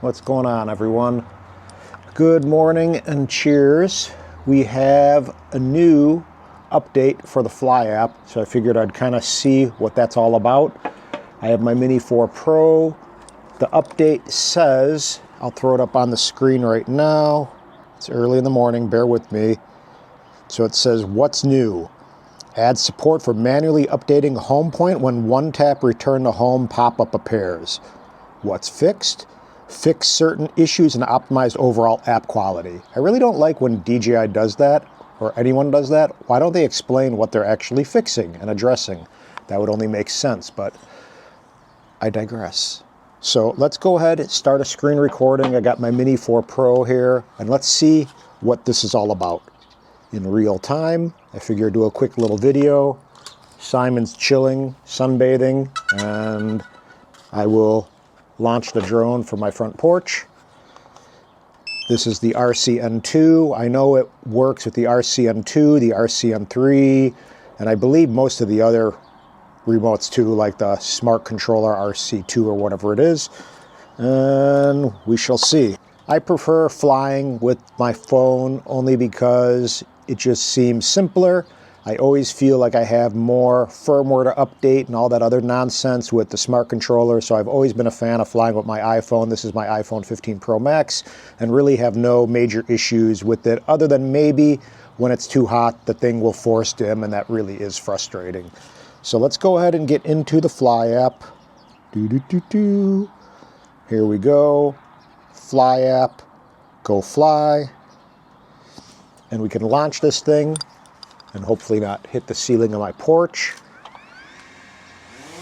What's going on, everyone? Good morning and cheers. We have a new update for the Fly app, so I figured I'd kind of see what that's all about. I have my Mini 4 Pro. The update says, I'll throw it up on the screen right now. It's early in the morning, bear with me. So it says, what's new? Add support for manually updating home point when one tap return to home pop-up appears. What's fixed? Fix certain issues and optimize overall app quality. I really don't like when DJI does that, or anyone does that. Why don't they explain what they're actually fixing and addressing? That would only make sense, but I digress. So let's go ahead and start a screen recording. I got my Mini 4 Pro here, and let's see what this is all about. In real time, I figure do a quick little video. Simon's chilling, sunbathing, and I will launch the drone from my front porch. This is the RCN2. I know it works with the RCN2, the RCN3, and I believe most of the other remotes too, like the Smart Controller RC2 or whatever it is. And we shall see. I prefer flying with my phone only because it just seems simpler. I always feel like I have more firmware to update and all that other nonsense with the Smart Controller, so I've always been a fan of flying with my iPhone. This is my iPhone 15 Pro Max, and really have no major issues with it, other than maybe when it's too hot, the thing will force dim, and that really is frustrating. So let's go ahead and get into the Fly app. Here we go. Fly app, go fly. And we can launch this thing and hopefully not hit the ceiling of my porch.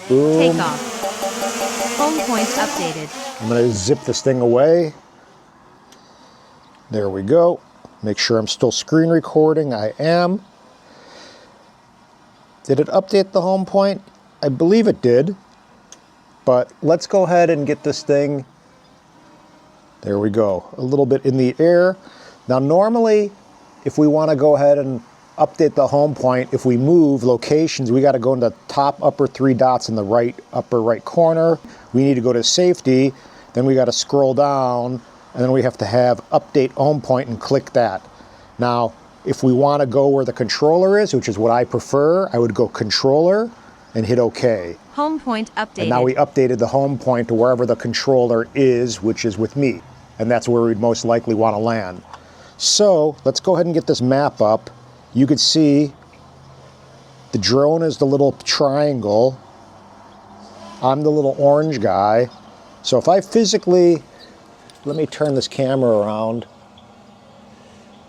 Boom. Take off. Home point updated. I'm going to zip this thing away. There we go. Make sure I'm still screen recording. I am. Did it update the home point? I believe it did. But let's go ahead and get this thing. There we go. A little bit in the air. Now normally, if we want to go ahead and update the home point, if we move locations, we got to go into the top upper three dots in the upper right corner. We need to go to safety, then we got to scroll down, and then we have to have update home point and click that. Now, if we want to go where the controller is, which is what I prefer, I would go controller and hit OK. Home point updated. And now we updated the home point to wherever the controller is, which is with me. And that's where we'd most likely want to land. So let's go ahead and get this map up. You can see the drone is the little triangle. I'm the little orange guy. So if I physically, let me turn this camera around.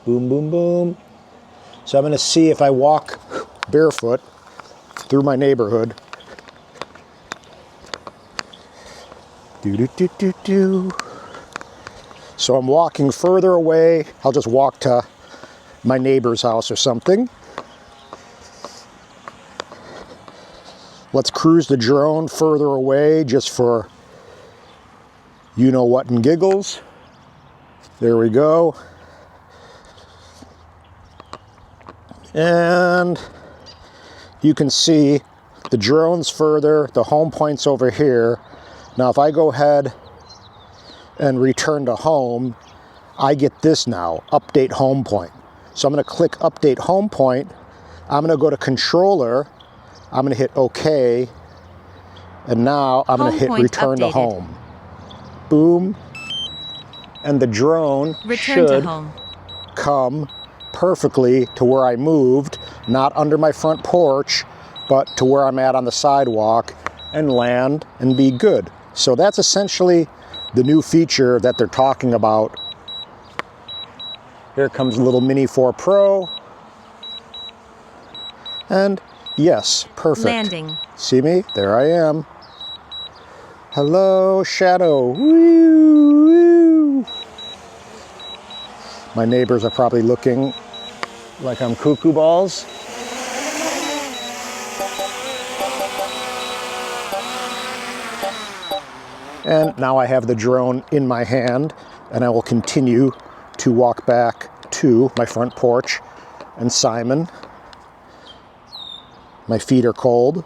Boom, boom, boom. So I'm going to see if I walk barefoot through my neighborhood. Do. So I'm walking further away. I'll just walk to my neighbor's house or something. Let's cruise the drone further away just for you know what and giggles. There we go. And you can see the drone's further, the home point's over here. Now if I go ahead and return to home, I get this now, update home point. So I'm going to click update home point. I'm going to go to controller. I'm going to hit OK. And now I'm going to hit return to home. Boom. And the drone should come perfectly to where I moved, not under my front porch, but to where I'm at on the sidewalk, and land and be good. So that's essentially the new feature that they're talking about. Here comes a little Mini 4 Pro. And yes, perfect. Landing. See me? There I am. Hello, shadow. Woo, woo. My neighbors are probably looking like I'm cuckoo balls. And now I have the drone in my hand, and I will continue to walk back to my front porch. And Simon, my feet are cold.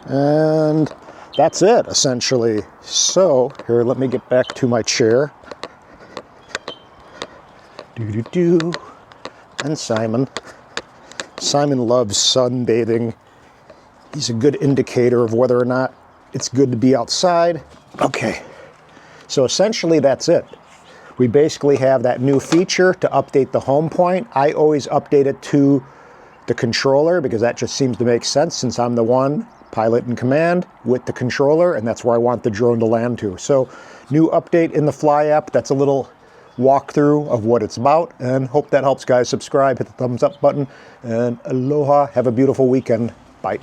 And that's it, essentially. So, here, let me get back to my chair. Do-do-do. And Simon. Simon loves sunbathing. He's a good indicator of whether or not it's good to be outside. Okay, so essentially that's it. We basically have that new feature to update the home point. I always update it to the controller because that just seems to make sense since I'm the one pilot in command with the controller, and that's where I want the drone to land to. So new update in the Fly app. That's a little walkthrough of what it's about, and hope that helps, guys. Subscribe, hit the thumbs up button, and aloha. Have a beautiful weekend. Bye.